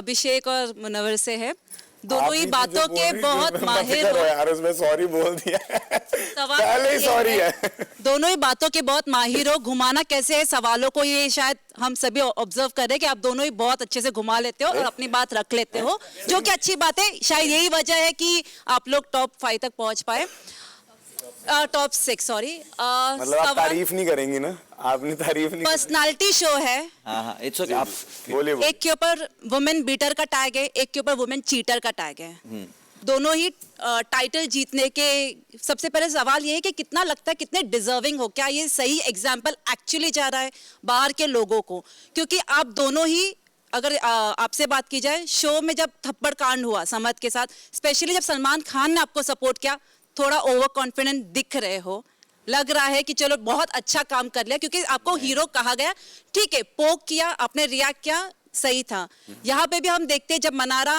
अभिषेक और मुनव्वर से है। दोनों ही आप बातों के बहुत माहिर हो। यार उसमें सॉरी बोल दिया सवाल पहले ही ये सॉरी है, है। दोनों ही बातों के बहुत माहिर हो। घुमाना कैसे है सवालों को, ये शायद हम सभी ऑब्जर्व कर रहे हैं कि आप दोनों ही बहुत अच्छे से घुमा लेते हो और अपनी बात रख लेते हो, जो कि अच्छी बात है। शायद यही वजह है कि आप लोग टॉप 5 तक पहुंच पाए, टॉप 6 सॉरी। मतलब आप तारीफ नहीं करेंगी ना, आपने तारीफ नहीं पर्सनालिटी शो है। हाँ इट्स ओके, आप बोलिए। एक के ऊपर वुमेन बीटर का टैग है, एक के ऊपर वुमेन चीटर का टैग है। दोनों ही टाइटल जीतने के सबसे पहले सवाल ये है कि कितना लगता है कितने डिजर्विंग हो, क्या ये सही एग्जाम्पल एक्चुअली जा रहा है बाहर के लोगों को? क्योंकि आप दोनों ही, अगर आपसे बात की जाए, शो में जब थप्पड़ कांड हुआ समद के साथ, स्पेशली जब सलमान खान ने आपको सपोर्ट किया, थोड़ा ओवर कॉन्फिडेंट दिख रहे हो। लग रहा है कि चलो बहुत अच्छा काम कर लिया, क्योंकि आपको हीरो कहा गया। ठीक है, पोक किया आपने, रिएक्ट किया, सही था। यहाँ पे भी हम देखते हैं जब मनारा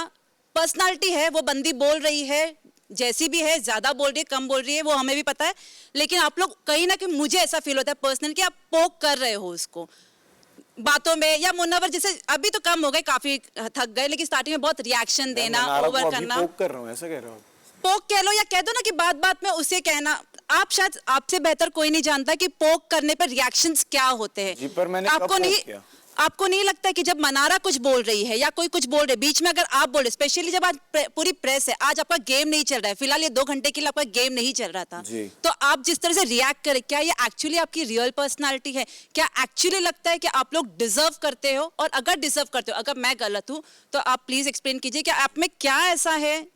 पर्सनालिटी है, वो बंदी बोल रही है जैसी भी है, ज्यादा बोल रही है कम बोल रही है वो हमें भी पता है, लेकिन आप लोग कहीं ना कहीं, मुझे ऐसा फील होता है पर्सनल कि आप पोक कर रहे हो उसको बातों में। या मुन्नवर जैसे अभी तो कम हो गए, काफी थक गए, लेकिन स्टार्टिंग में बहुत रिएक्शन देना, ओवर करना। पोक कर रहा हूँ ऐसा कह रहे हो? पोक कह लो या कह दो ना कि बात बात में उसे कहना। आप शायद, आपसे बेहतर कोई नहीं जानता कि पोक करने पर रिएक्शंस क्या होते हैं। जी, पर मैंने आपको कब नहीं पोक किया? आपको नहीं लगता कि जब मनारा कुछ बोल रही है या कोई कुछ बोल रहे, बीच में अगर आप बोले, स्पेशली जब आज पूरी प्रेस है, आज आपका गेम नहीं चल रहा है, फिलहाल ये 2 घंटे के लिए आपका गेम नहीं चल रहा था, तो आप जिस तरह से रिएक्ट करें, क्या ये एक्चुअली आपकी रियल पर्सनालिटी है? क्या एक्चुअली लगता है कि आप लोग डिजर्व करते हो? और अगर डिजर्व करते हो, अगर मैं गलत हूं तो आप प्लीज एक्सप्लेन कीजिए कि आप में क्या ऐसा है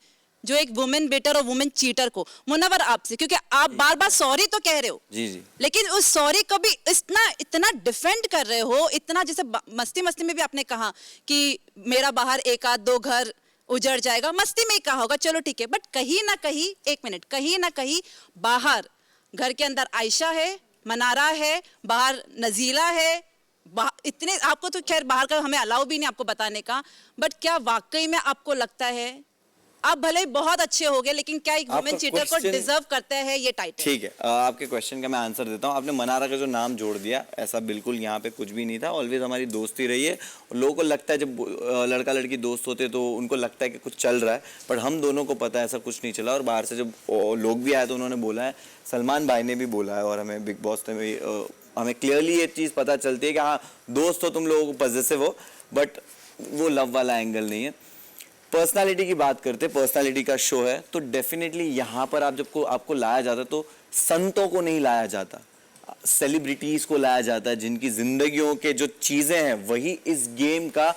जो एक वुमेन बेटर और वुमेन चीटर को। मुनव्वर आपसे, क्योंकि आप बार बार सॉरी तो कह रहे हो जी जी, लेकिन उस सॉरी को भी इतना डिफेंड कर रहे हो, इतना, जैसे मस्ती मस्ती में भी आपने कहा कि मेरा बाहर 1 आध 2 घर उजड़ जाएगा, मस्ती में ही कहा होगा, चलो ठीक है, बट कहीं ना कहीं, एक मिनट, कहीं ना कहीं बाहर, घर के अंदर आयशा है, मनारा है, बाहर नजीला है, इतने, आपको तो खैर बाहर का हमें अलाउ भी नहीं आपको बताने का, बट क्या वाकई में आपको लगता है आप भले ही बहुत अच्छे हो गए, लेकिन क्या एक वुमेन चीटर को डिजर्व करते हैं ये टाइटल? ठीक है, आपके क्वेश्चन का मैं आंसर देता हूँ। आपने मनारा का जो नाम जोड़ दिया, ऐसा बिल्कुल यहाँ पे कुछ भी नहीं था। ऑलवेज हमारी दोस्ती रही है। लोगों को लगता है जब लड़का लड़की दोस्त होते तो उनको लगता है कि कुछ चल रहा है, बट हम दोनों को पता है ऐसा कुछ नहीं चला। और बाहर से जब लोग भी आए तो उन्होंने बोला है, सलमान भाई ने भी बोला है, और हमें बिग बॉस ने भी, हमें क्लियरली ये चीज़ पता चलती है कि हाँ दोस्त हो तुम लोगों को, पॉजिटिव हो, बट वो लव वाला एंगल नहीं है। पर्सनालिटी की बात करते, पर्सनालिटी का शो है, तो डेफिनेटली यहाँ पर आप जब को आपको लाया जाता तो संतों को नहीं लाया जाता, सेलिब्रिटीज को लाया जाता है, जिनकी जिंदगियों के जो चीजें हैं वही इस गेम का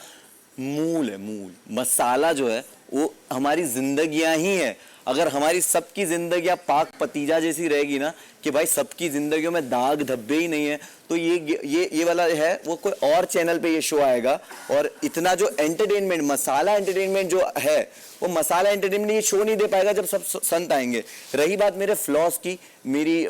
मूल है। मूल मसाला जो है वो हमारी जिंदगियां ही है। अगर हमारी सबकी जिंदगियां पाक पतीजा जैसी रहेगी ना, कि भाई सबकी जिंदगियों में दाग धब्बे ही नहीं है, तो ये वाला है वो कोई और चैनल पे ये शो आएगा। और इतना जो एंटरटेनमेंट, मसाला एंटरटेनमेंट जो है, वो मसाला एंटरटेनमेंट ये शो नहीं दे पाएगा जब सब संत आएंगे। रही बात मेरे फ्लॉस की, मेरी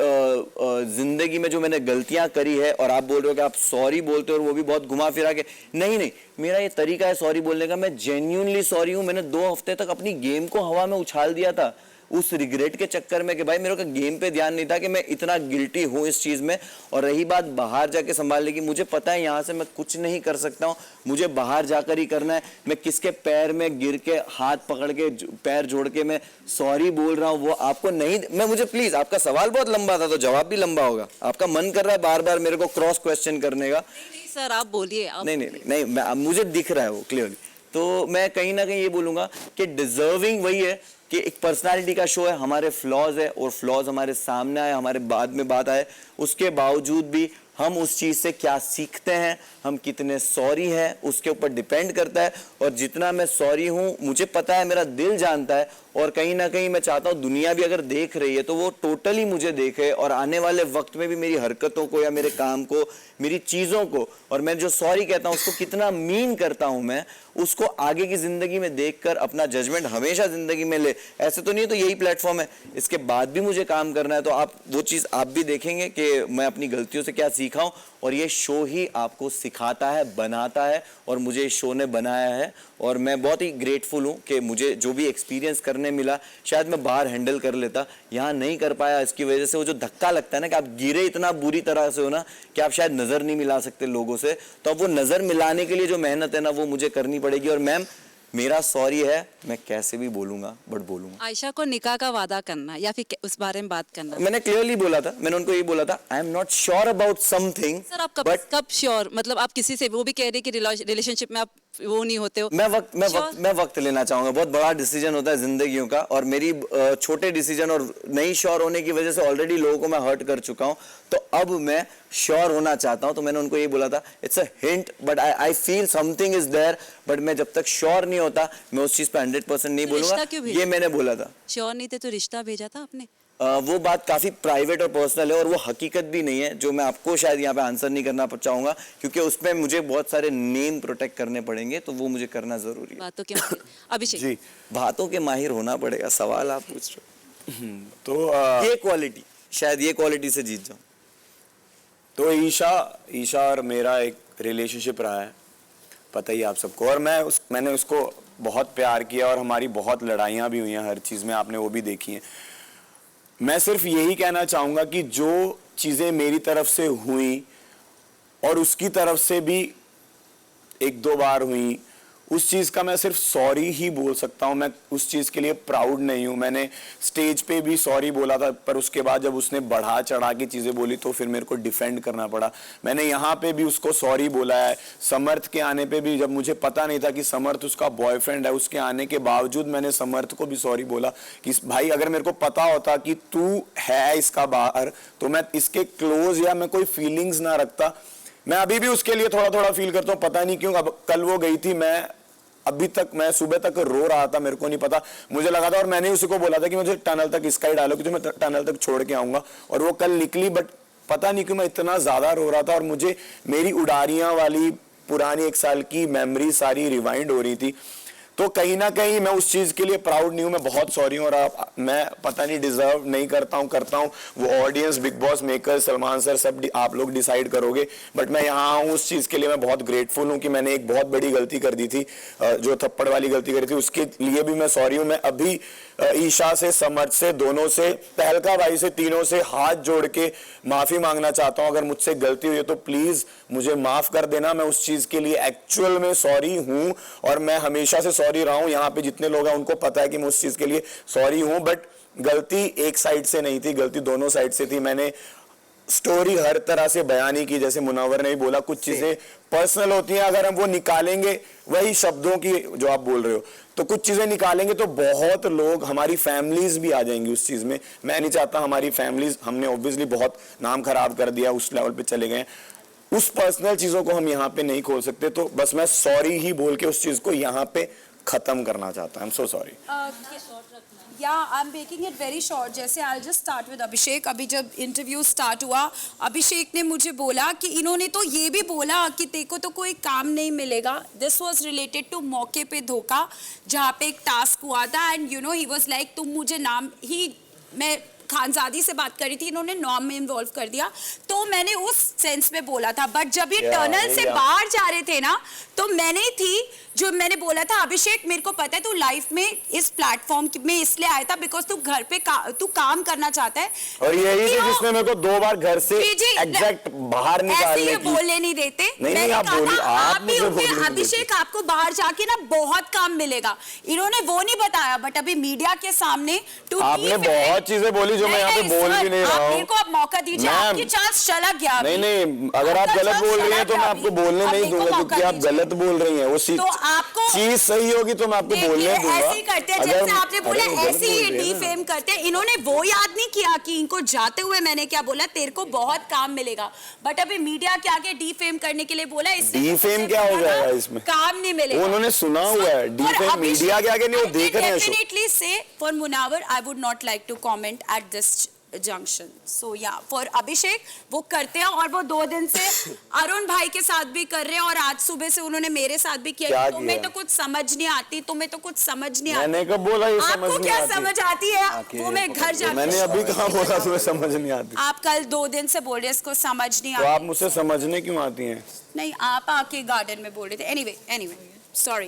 जिंदगी में जो मैंने गलतियां करी है, और आप बोल रहे हो कि आप सॉरी बोलते हो और वो भी बहुत घुमा फिरा के, नहीं, मेरा ये तरीका है सॉरी बोलने का, मैं जेन्युइनली सॉरी हूं। मैंने 2 हफ्ते तक अपनी गेम को हवा में उछाल दिया था उस रिग्रेट के चक्कर में कि भाई मेरे को गेम पे ध्यान नहीं था कि मैं इतना गिल्टी हूं इस चीज में। और रही बात बाहर जाके संभालने की, मुझे पता है यहाँ से मैं कुछ नहीं कर सकता हूँ, मुझे बाहर जाकर ही करना है। मैं किसके पैर में गिर के, हाथ पकड़ के, पैर जोड़ के मैं सॉरी बोल रहा हूँ, वो आपको नहीं, मैं, मुझे प्लीज, आपका सवाल बहुत लंबा था तो जवाब भी लंबा होगा। आपका मन कर रहा है बार बार मेरे को क्रॉस क्वेश्चन करने का। नहीं सर आप बोलिए। नहीं, मुझे दिख रहा है वो क्लियरली। तो मैं कहीं ना कहीं ये बोलूंगा कि डिजर्विंग वही है कि एक पर्सनालिटी का शो है, हमारे फ्लॉज है और फ्लॉज हमारे सामने आए, हमारे बाद में बात आए, उसके बावजूद भी हम उस चीज से क्या सीखते हैं, हम कितने सॉरी हैं, उसके ऊपर डिपेंड करता है। और जितना मैं सॉरी हूं, मुझे पता है, मेरा दिल जानता है, और कहीं ना कहीं मैं चाहता हूं दुनिया भी अगर देख रही है तो वो टोटली मुझे देखे, और आने वाले वक्त में भी मेरी हरकतों को या मेरे काम को, मेरी चीजों को, और मैं जो सॉरी कहता हूं उसको कितना मीन करता हूं मैं, उसको आगे की जिंदगी में देखकर अपना जजमेंट हमेशा जिंदगी में ले। ऐसे तो नहीं तो यही प्लेटफॉर्म है, इसके बाद भी मुझे काम करना है, तो आप वो चीज आप भी देखेंगे कि मैं अपनी गलतियों से क्या सीखा हूं। और ये शो ही आपको सिखाता है, बनाता है, और मुझे इस शो ने बनाया है। और मैं बहुत ही ग्रेटफुल हूँ कि मुझे जो भी एक्सपीरियंस करने मिला, शायद मैं बाहर हैंडल कर लेता, यहाँ नहीं कर पाया। इसकी वजह से वो जो धक्का लगता है ना कि आप गिरे इतना बुरी तरह से हो ना कि आप शायद नज़र नहीं मिला सकते लोगों से, तो अब वो नज़र मिलाने के लिए जो मेहनत है ना वो मुझे करनी पड़ेगी। और मैम मेरा सॉरी है, मैं कैसे भी बोलूंगा बट बोलूंगा। आयशा को निकाह का वादा करना या फिर उस बारे में बात करना। मैंने क्लियरली बोला था, मैंने उनको ये बोला था, I am not sure about something. Sir आप कब श्योर, मतलब आप किसी से, वो भी कह रहे कि रिलेशनशिप में आप वो नहीं होते हो। मैं वक्त लेना चाहूंगा, बहुत बड़ा डिसीजन होता है जिंदगियों का, और मेरी छोटे डिसीजन और नहीं श्योर होने की वजह से ऑलरेडी लोगों को मैं हर्ट कर चुका हूं, तो अब मैं श्योर होना चाहता हूं। तो मैंने उनको ये बोला था, it's a hint but I feel something is there, but मैं जब तक श्योर नहीं होता मैं उस चीज पे 100% नहीं बोलूंगा, ये मैंने बोला था। श्योर नहीं थे तो रिश्ता भेजा था आपने? वो बात काफी प्राइवेट और पर्सनल है और वो हकीकत भी नहीं है, जो मैं आपको शायद यहाँ पे आंसर नहीं करना चाहूंगा, क्योंकि उसमें मुझे बहुत सारे नेम प्रोटेक्ट करने पड़ेंगे, तो वो मुझे करना जरूरी है। बातों के अभिषेक जी, बातों के माहिर होना पड़ेगा, सवाल आप पूछ रहे हो। तो ये क्वालिटी, शायद ये क्वालिटी से जीत जाऊं। तो ईशा और मेरा एक रिलेशनशिप रहा है, पता ही आप सबको, और मैंने उसको बहुत प्यार किया और हमारी बहुत लड़ाइयाँ भी हुई हैं हर चीज़ में, आपने वो भी देखी हैं। मैं सिर्फ यही कहना चाहूँगा कि जो चीज़ें मेरी तरफ से हुई और उसकी तरफ से भी 1-2 बार हुई, उस चीज़ का मैं सिर्फ सॉरी ही बोल सकता हूँ। मैं उस चीज़ के लिए प्राउड नहीं हूँ। मैंने स्टेज पे भी सॉरी बोला था, पर उसके बाद जब उसने बढ़ा चढ़ा के चीज़ें बोली तो फिर मेरे को डिफेंड करना पड़ा। मैंने यहाँ पे भी उसको सॉरी बोला है। समर्थ के आने पे भी, जब मुझे पता नहीं था कि समर्थ उसका बॉयफ्रेंड है, उसके आने के बावजूद मैंने समर्थ को भी सॉरी बोला कि भाई अगर मेरे को पता होता कि तू है इसका बाहर, तो मैं इसके क्लोज या मैं कोई फीलिंग्स ना रखता। मैं अभी भी उसके लिए थोड़ा थोड़ा फील करता हूँ, पता नहीं क्यों। अब कल वो गई थी, मैं सुबह तक रो रहा था, मेरे को नहीं पता, मुझे लगा था, और मैंने उसी को बोला था कि मुझे टनल तक इसका ही डालो, क्योंकि मैं टनल तक छोड़ के आऊंगा, और वो कल निकली। बट पता नहीं क्यों मैं इतना ज्यादा रो रहा था और मुझे मेरी उड़ारियां वाली पुरानी 1 साल की मेमोरी सारी रिवाइंड हो रही थी। तो कहीं ना कहीं मैं उस चीज के लिए प्राउड नहीं हूं, मैं बहुत सॉरी हूं। और मैं पता नहीं डिजर्व नहीं करता हूं, वो audience, big boss maker, Salman sir, सब आप लोग डिसाइड करोगे। बट मैं यहाँ हूं उस चीज के लिए, मैं बहुत ग्रेटफुल हूं कि मैंने एक बहुत बड़ी गलती कर दी थी, जो थप्पड़ वाली गलती करी थी, उसके लिए भी मैं सॉरी हूं। मैं अभी ईशा से, समर्थ से, दोनों से, तहलका भाई से, तीनों से हाथ जोड़ के माफी मांगना चाहता हूं। अगर मुझसे गलती हुई है तो प्लीज मुझे माफ कर देना। मैं उस चीज के लिए एक्चुअल में सॉरी हूं और मैं हमेशा से सॉरी रहा हूं। यहाँ पे जितने लोग हैं उनको पता है कि मैं उस चीज के लिए सॉरी हूं। बट गलती एक साइड से नहीं थी, गलती दोनों साइड से थी। मैंने स्टोरी हर तरह से बयान ही की, जैसे मुनव्वर ने भी बोला, कुछ चीजें पर्सनल होती हैं, अगर हम वो निकालेंगे, वही शब्दों की जो आप बोल रहे हो, तो कुछ चीजें निकालेंगे तो बहुत लोग, हमारी फैमिलीज भी आ जाएंगी उस चीज में। मैं नहीं चाहता हमारी फैमिलीज, हमने ऑब्वियसली बहुत नाम खराब कर दिया, उस लेवल पे चले गए, उस पर्सनल चीजों को हम यहाँ पे नहीं खोल सकते। तो बस मैं सॉरी ही बोल के उस चीज को यहाँ पे खत्म करना चाहता हूं। I am so sorry. Yeah, I'm making it very short. जैसे I'll just start with अभिषेक। अभी जब इंटरव्यू स्टार्ट हुआ, अभिषेक ने मुझे बोला कि इन्होंने तो ये भी बोला कि तेको तो कोई काम नहीं मिलेगा। दिस वॉज रिलेटेड टू मौके पे धोखा, जहाँ पे एक टास्क हुआ था, and you know he was like, तुम मुझे नाम ही, मैं खानजादी से बात करी थी, इन्होंने नॉम में इन्वॉल्व कर दिया, तो मैंने उस सेंस में बोला था। बट जब ये टनल से बाहर जा रहे थे ना, तो मैंने थी जो मैंने बोला था, अभिषेक मेरे को पता है तू लाइफ में इस प्लेटफॉर्म में इसलिए आया था बिकॉज तू घर पे तू काम करना चाहता है, और यही थी जिसने मेरे को 2 बार घर से एग्जैक्ट बाहर निकालने की। बोलने नहीं देते। नहीं, आप बोलिए, आप मुझे बोलिए। अभिषेक आपको बाहर जाके ना बहुत काम मिलेगा, इन्होंने वो नहीं बताया, बट अभी मीडिया के सामने आपने बहुत चीजें बोली जो मैं यहाँ पे बोल भी नहीं रहा हूँ। मेरे को आप मौका दीजिए, आपकी चांस चला गया। नहीं, अगर आप गलत बोल रही हैं तो मैं आपको बोलने नहीं दूंगा, क्योंकि आप गलत बोल रही हैं। वो चीज सही होगी तो मैं आपको बोलने दूंगा। ऐसे ही करते हैं, जैसे आपने बोला ऐसे ही डीफेम करते हैं। इन्होंने वो याद नहीं किया कि इनको जाते हुए मैंने क्या बोला, तेरे को बहुत काम मिलेगा, बट अभी मीडिया के आगे डीफेम करने के लिए बोला। इससे डीफेम क्या हो जाएगा इसमें? काम नहीं मिलेगा। उन्होंने सुना हुआ है, डीफेम मीडिया के आगे नहीं, वो देख रहे हैं। डेफिनेटली से for Munawar I would not like to comment at this junction. So yeah for अभिषेक वो करते हैं, और वो 2 दिन से अरुण भाई के साथ भी कर रहे हैं, और आज सुबह से उन्होंने मेरे साथ भी किया। तुम्हें तो कुछ समझ नहीं आती, तुम्हें तो कुछ समझ नहीं आती। मैंने कब बोला ये समझ नहीं आती? आपको क्या समझ आती है? वो मैं घर जाके, मैंने अभी कहाँ बोला तुम्हें समझ नहीं आती? आप कल 2 दिन से बोल रहे हैं इसको समझ नहीं आती। तो आप मुझसे समझने क्यों आती हैं? नहीं, आप आके गार्डन में बोल रहे थे। Anyway sorry.